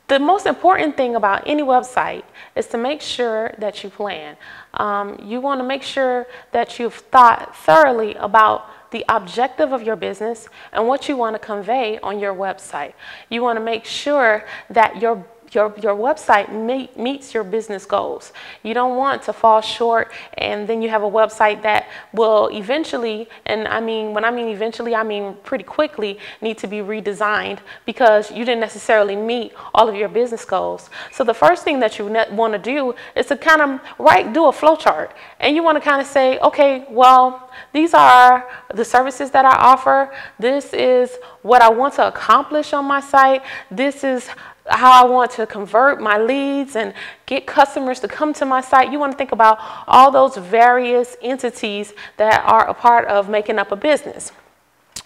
The most important thing about any website is to make sure that you plan. You want to make sure that you've thought thoroughly about the objective of your business and what you want to convey on your website. You want to make sure that your website meets your business goals. You don't want to fall short and then you have a website that will eventually, and when I mean eventually, I mean pretty quickly, need to be redesigned because you didn't necessarily meet all of your business goals. So the first thing that you want to do is to kind of do a flow chart. And you want to kind of say, okay, well, these are the services that I offer. This is what I want to accomplish on my site. This is how I want to convert my leads and get customers to come to my site. You want to think about all those various entities that are a part of making up a business.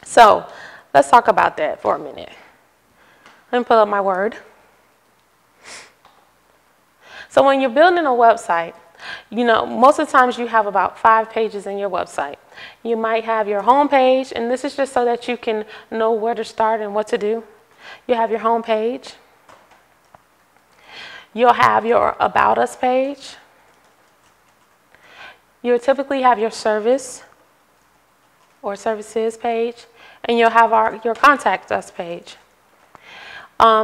So let's talk about that for a minute. Let me pull up my Word. So when you're building a website, most of the times you have about 5 pages in your website. You might have your home page, and this is just so that you can know where to start and what to do. You have your home page. You'll have your About Us page. You'll typically have your service or services page, and you'll have your Contact Us page.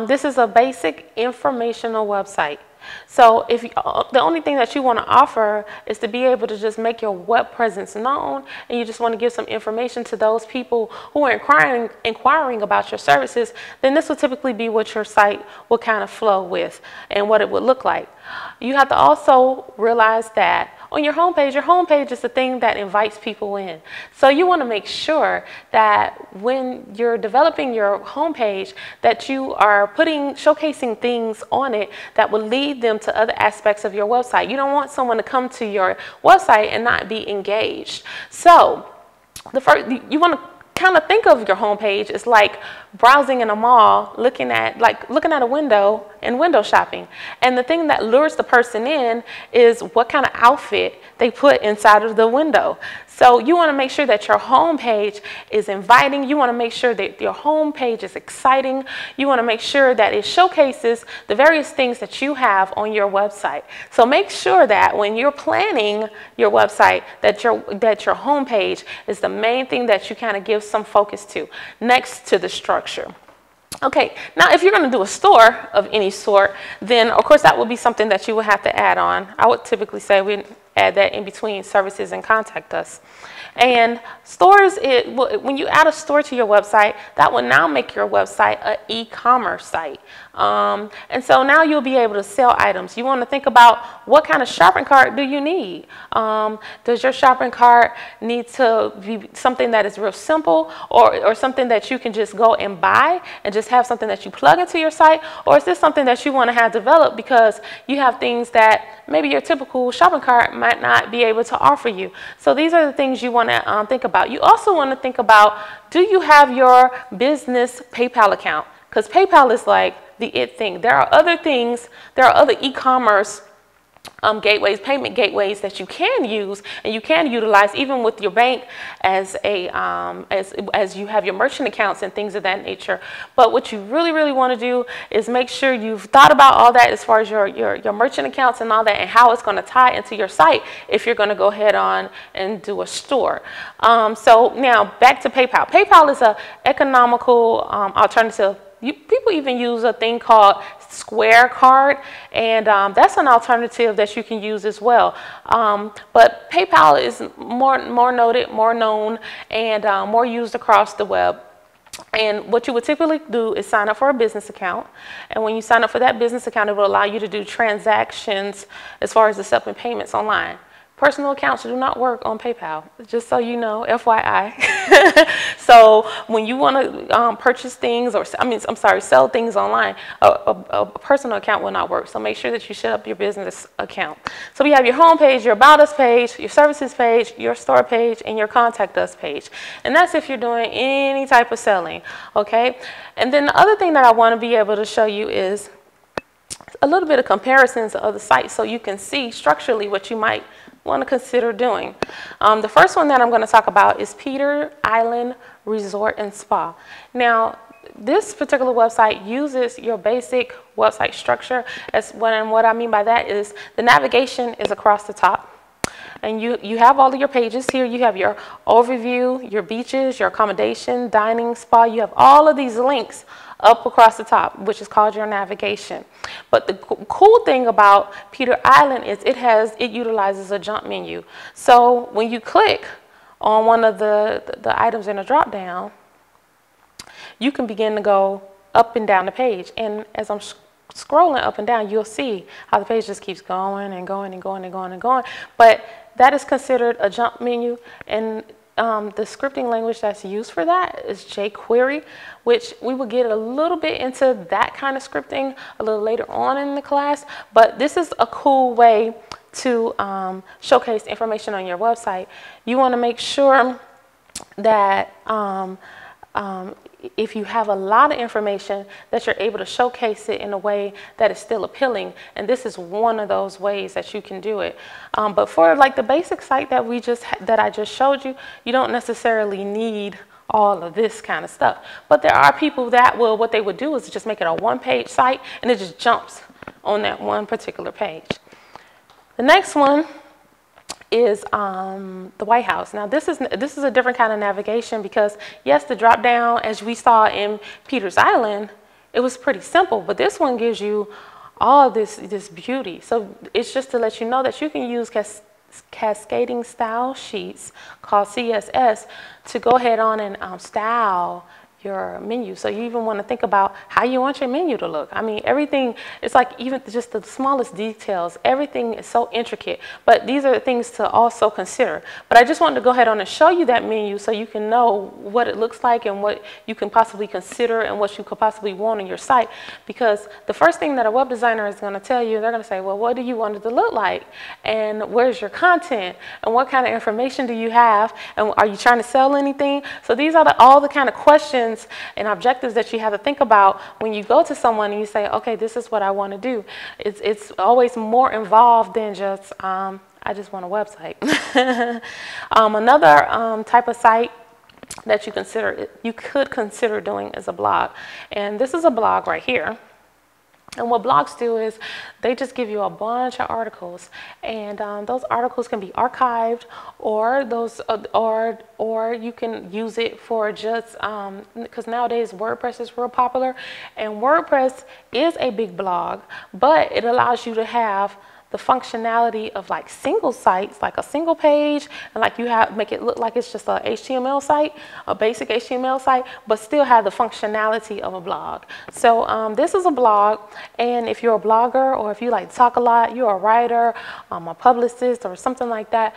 This is a basic informational website. So the only thing that you want to offer is to be able to just make your web presence known, and you just want to give some information to those people who are inquiring about your services, then this will typically be what your site will kind of flow with and what it would look like. You have to also realize that on your homepage is the thing that invites people in. So you want to make sure that when you're developing your homepage that you are showcasing things on it that will lead them to other aspects of your website. You don't want someone to come to your website and not be engaged. So you want to kind of think of your homepage as like browsing in a mall, looking at a window and window shopping. And the thing that lures the person in is what kind of outfit they put inside of the window. So you want to make sure that your homepage is inviting. You want to make sure that your homepage is exciting. You want to make sure that it showcases the various things that you have on your website. So make sure that when you're planning your website, that your homepage is the main thing that you kind of give some focus to, next to the structure. Okay, now if you're going to do a store of any sort, then of course that would be something that you would have to add on. I would typically say we add that in between services and Contact Us. And stores, when you add a store to your website, that will now make your website an e-commerce site. And so now you'll be able to sell items. You want to think about what kind of shopping cart do you need? Does your shopping cart need to be something that is real simple, or something that you can just go and buy and just have something that you plug into your site? Or is this something that you want to have developed because you have things that maybe your typical shopping cart might not be able to offer you? So these are the things you want to think about. You also want to think about, do you have your business PayPal account? Because PayPal is like the it thing. There are other things, there are other e-commerce gateways, payment gateways that you can use and you can utilize even with your bank as you have your merchant accounts and things of that nature. But what you really want to do is make sure you've thought about all that as far as your merchant accounts and all that, and how it's going to tie into your site if you're going to go ahead on and do a store. So now back to PayPal. PayPal is an economical alternative. People even use a thing called Square Card, and that's an alternative that you can use as well. But PayPal is more noted, more known, and more used across the web. And what you would typically do is sign up for a business account. And when you sign up for that business account, it will allow you to do transactions as far as accepting payments online. Personal accounts do not work on PayPal, just so you know, FYI. So when you want to purchase things, sell things online, a personal account will not work. So make sure that you set up your business account. So we have your home page, your About Us page, your services page, your store page, and your Contact Us page. And that's if you're doing any type of selling, okay? And then the other thing that I want to be able to show you is a little bit of comparisons of other sites so you can see structurally what you might want to consider doing. The first one that I'm going to talk about is Peter Island Resort and Spa. Now, this particular website uses your basic website structure. And what I mean by that is the navigation is across the top. And you have all of your pages here. You have your overview, your beaches, your accommodation, dining, spa. You have all of these links up across the top, which is called your navigation. But the cool thing about Peter Island is it utilizes a jump menu. So when you click on one of the items in a drop down, you can begin to go up and down the page. And as I'm scrolling up and down, you'll see how the page just keeps going and going and going and going and going. But that is considered a jump menu, and the scripting language that's used for that is jQuery, which we will get a little bit into that kind of scripting a little later on in the class. But this is a cool way to showcase information on your website. You want to make sure that if you have a lot of information, that you're able to showcase it in a way that is still appealing. And this is one of those ways that you can do it. But for like the basic site that I just showed you, you don't necessarily need all of this kind of stuff. But there are people that will, what they would do is just make it a one-page site, and it just jumps on that one particular page. The next one is the White House. Now this is a different kind of navigation, because yes, the drop down, as we saw in Peter's Island, it was pretty simple, but this one gives you all this beauty. So it's just to let you know that you can use cascading style sheets called CSS to go ahead on and style your menu. So you even want to think about how you want your menu to look. I mean, everything, it's like even just the smallest details, everything is so intricate, but these are things to also consider. But I just wanted to go ahead on and show you that menu so you can know what it looks like and what you can possibly consider and what you could possibly want on your site. Because the first thing that a web designer is going to tell you, they're going to say, well, what do you want it to look like? And where's your content? And what kind of information do you have? And are you trying to sell anything? So these are all the kind of questions and objectives that you have to think about when you go to someone and you say, okay, this is what I want to do. It's always more involved than just, I just want a website. Another type of site that you could consider doing is a blog. And this is a blog right here. And what blogs do is they just give you a bunch of articles, and those articles can be archived, or you can use it for just because nowadays WordPress is real popular, and WordPress is a big blog, but it allows you to have the functionality of like single sites, like a single page, and like make it look like it's just a HTML site, a basic HTML site, but still have the functionality of a blog. So this is a blog, and if you're a blogger, or if you like to talk a lot, you're a writer, a publicist, or something like that,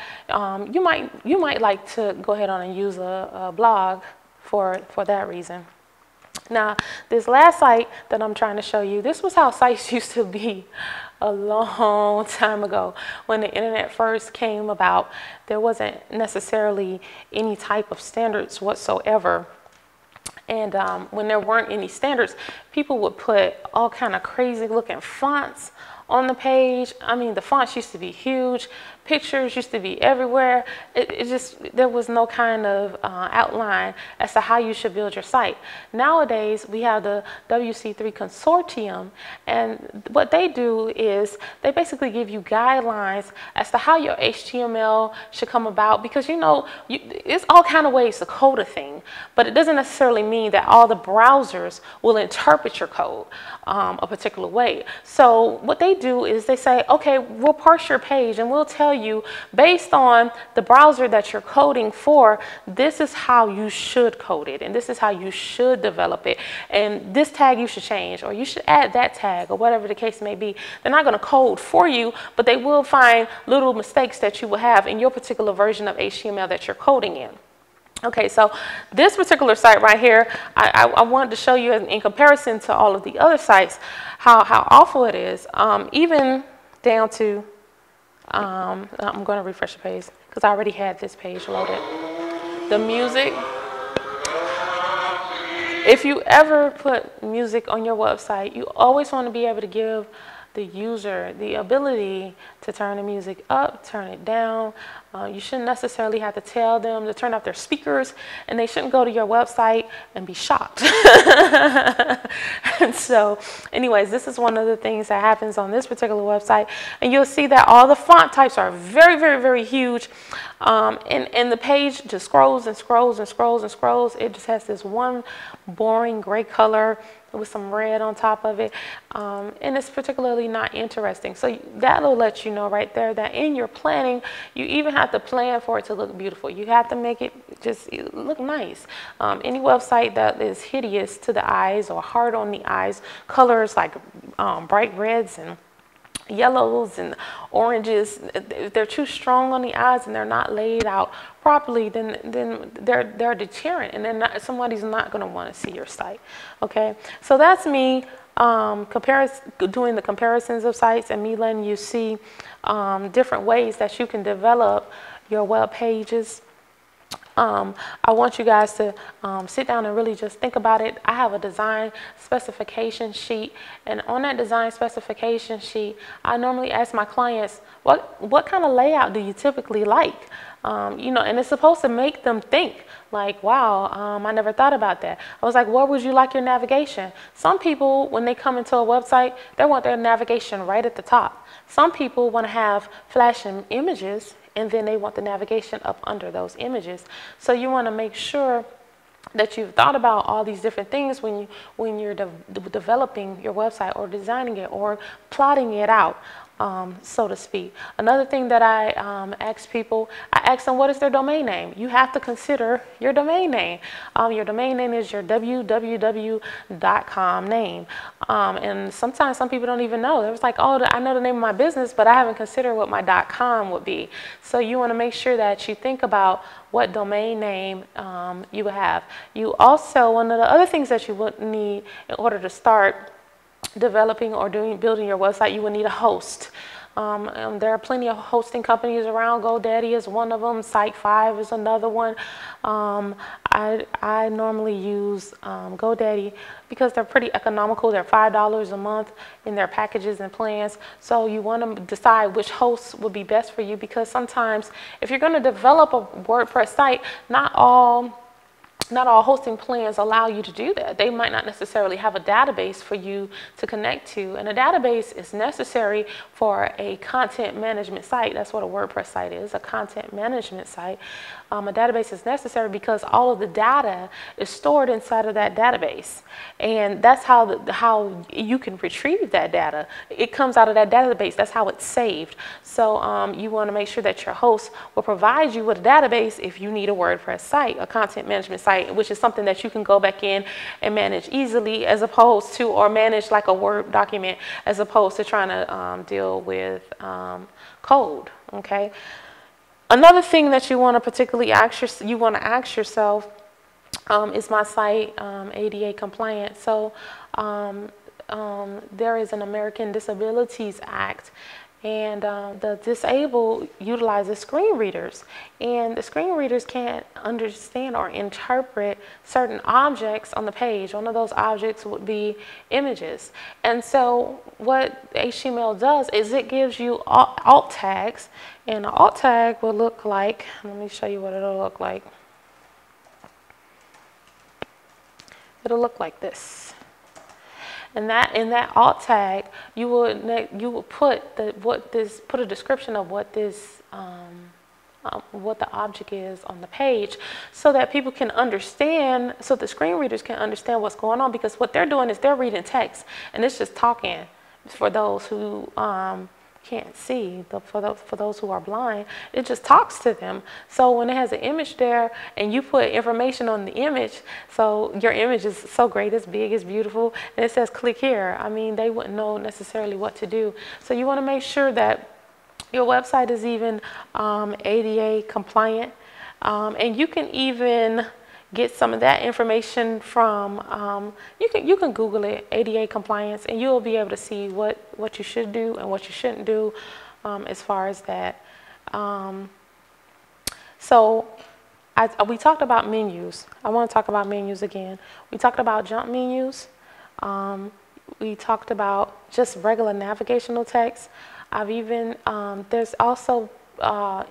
you might like to go ahead on and use a blog for that reason. Now, this last site that I'm trying to show you, this was how sites used to be a long time ago. When the internet first came about, there wasn't necessarily any type of standards whatsoever. And when there weren't any standards, people would put all kind of crazy looking fonts on the page. I mean, the fonts used to be huge. Pictures used to be everywhere. There was no kind of outline as to how you should build your site. Nowadays, we have the WC3 Consortium, and what they do is they basically give you guidelines as to how your HTML should come about, because it's all kind of ways to code a thing, but it doesn't necessarily mean that all the browsers will interpret your code a particular way. So what they do is they say, okay, we'll parse your page and we'll tell you, based on the browser that you're coding for, this is how you should code it, and this is how you should develop it, and this tag you should change, or you should add that tag, or whatever the case may be. They're not going to code for you, but they will find little mistakes that you will have in your particular version of HTML that you're coding in. Okay, so this particular site right here, I wanted to show you in comparison to all of the other sites how awful it is, even down to I'm going to refresh the page because I already had this page loaded. The music. If you ever put music on your website, you always want to be able to give the user the ability to turn the music up, turn it down. You shouldn't necessarily have to tell them to turn off their speakers, and they shouldn't go to your website and be shocked. And so anyways, this is one of the things that happens on this particular website, and you'll see that all the font types are very, very, very huge, and the page just scrolls and scrolls and scrolls and scrolls. It just has this one boring gray color with some red on top of it, and it's particularly not interesting. So that'll let you know right there that in your planning, you even have to plan for it to look beautiful. You have to make it just look nice. Any website that is hideous to the eyes or hard on the eyes, colors like bright reds and yellows and oranges, if they're too strong on the eyes and they're not laid out properly, then they're deterrent, and then somebody's not going to want to see your site. Okay, so that's me doing the comparisons of sites and me letting you see different ways that you can develop your web pages. I want you guys to sit down and really just think about it. I have a design specification sheet, and on that design specification sheet, I normally ask my clients, what kind of layout do you typically like? You know, and it's supposed to make them think like, wow, I never thought about that. I was like, where would you like your navigation? Some people, when they come into a website, they want their navigation right at the top. Some people want to have flashing images, and then they want the navigation up under those images. So you want to make sure that you've thought about all these different things when you're developing your website or designing it or plotting it out, so to speak. Another thing that I ask people, I ask them, what is their domain name? You have to consider your domain name. Your domain name is your www.com name. And sometimes some people don't even know. They're like, oh, I know the name of my business, but I haven't considered what my .com would be. So you want to make sure that you think about what domain name you have. You also, one of the other things that you would need in order to start developing or building your website, you will need a host. There are plenty of hosting companies around. GoDaddy is one of them. Site5 is another one. I normally use GoDaddy because they're pretty economical. They're $5 a month in their packages and plans. So you want to decide which host would be best for you, because sometimes if you're going to develop a WordPress site, not all hosting plans allow you to do that. They might not necessarily have a database for you to connect to, and a database is necessary for a content management site. That's what a WordPress site is, a content management site. A database is necessary because all of the data is stored inside of that database, and that's how you can retrieve that data. It comes out of that database. That's how it's saved. So you want to make sure that your host will provide you with a database if you need a WordPress site, a content management site, which is something that you can go back in and manage easily, as opposed to, or manage like a Word document, as opposed to trying to deal with code. Okay. Another thing that you want to particularly ask yourself, is my site ADA compliant? So there is an American Disabilities Act, and the disabled utilizes screen readers, and the screen readers can't understand or interpret certain objects on the page. One of those objects would be images. And so what HTML does is it gives you alt tags, and an alt tag will look like, let me show you what it'll look like. It'll look like this. And in that alt tag, you will put a description of what this what the object is on the page, so that people can understand, so the screen readers can understand what's going on, because what they're doing is they're reading text, and it's just talking for those who can't see, for those who are blind. It just talks to them. So when it has an image there and you put information on the image, so your image is so great, it's big, it's beautiful, and it says click here, I mean, they wouldn't know necessarily what to do. So you want to make sure that your website is even ADA compliant, and you can even get some of that information from, you can Google it, ADA compliance, and you'll be able to see what you should do and what you shouldn't do as far as that. So we talked about menus. I want to talk about menus again. We talked about jump menus. We talked about just regular navigational text. I've even, there's also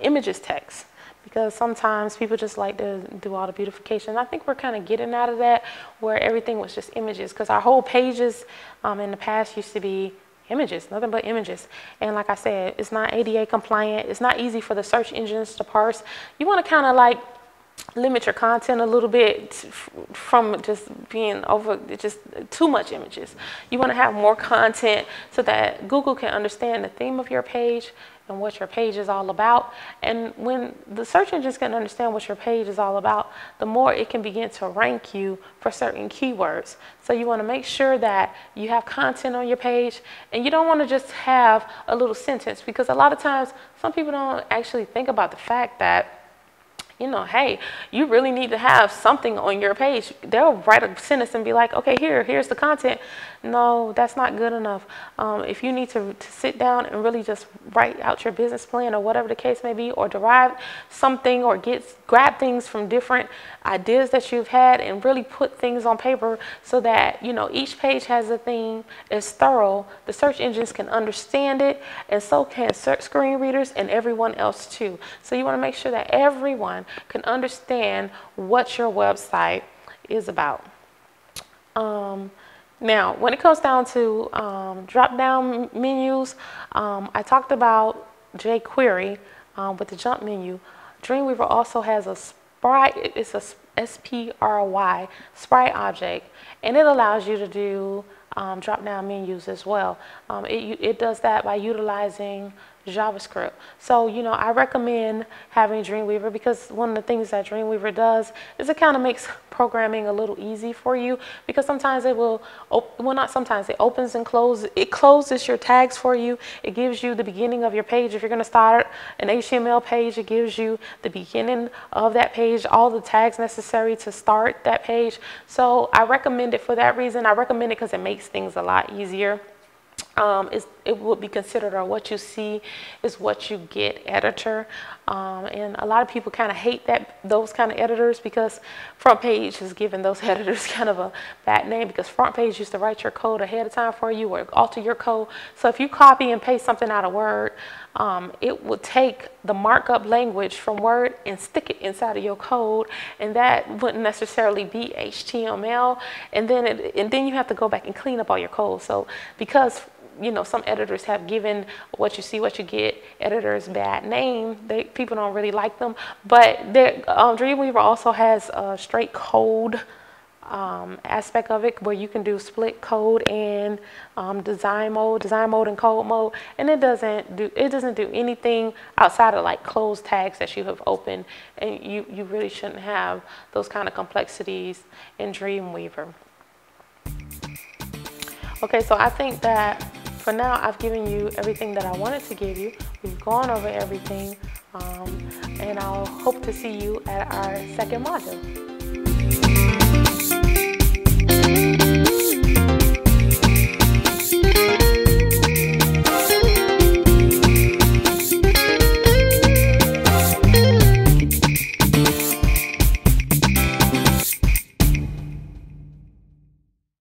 images text, because sometimes people just like to do all the beautification. I think we're kind of getting out of that, where everything was just images, because our whole pages in the past used to be images, nothing but images. And like I said, it's not ADA compliant. It's not easy for the search engines to parse. You want to kind of like limit your content a little bit from just being just too much images. You want to have more content so that Google can understand the theme of your page and what your page is all about. And when the search engines can understand what your page is all about, the more it can begin to rank you for certain keywords. So you want to make sure that you have content on your page, and you don't want to just have a little sentence, because a lot of times some people don't actually think about the fact that, you know, hey, you really need to have something on your page. They'll write a sentence and be like, okay, here's the content. No, that's not good enough. If you need to sit down and really just write out your business plan, or whatever the case may be, or derive something, or grab things from different ideas that you've had, and really put things on paper so that, you know, each page has a theme, is thorough, the search engines can understand it, and so can screen readers and everyone else too. So you want to make sure that everyone can understand what your website is about. Now, when it comes down to drop-down menus, I talked about jQuery with the jump menu. Dreamweaver also has a Sprite. It's a SPRY, Sprite object, and it allows you to do drop-down menus as well. It does that by utilizing JavaScript. So, you know, I recommend having Dreamweaver, because one of the things that Dreamweaver does is it kind of makes programming a little easy for you, because sometimes it will, well, not sometimes, it opens and closes. It closes your tags for you. It gives you the beginning of your page. If you're going to start an HTML page, it gives you the beginning of that page, all the tags necessary to start that page. So I recommend it for that reason. I recommend it because it makes things a lot easier. It would be considered a what you see is what you get editor, and a lot of people kind of hate those kind of editors, because Front Page has given those editors kind of a bad name, because Front Page used to write your code ahead of time for you, or alter your code. So if you copy and paste something out of Word, it will take the markup language from Word and stick it inside of your code, and that wouldn't necessarily be HTML, and then you have to go back and clean up all your code. So because, you know, some editors have given what you see, what you get editors bad name, people don't really like them. But Dreamweaver also has a straight code aspect of it, where you can do split code and design mode and code mode, and it doesn't do anything outside of like closed tags that you have opened, and you really shouldn't have those kind of complexities in Dreamweaver. Okay, so I think that for now I've given you everything that I wanted to give you. We've gone over everything, and I'll hope to see you at our second module.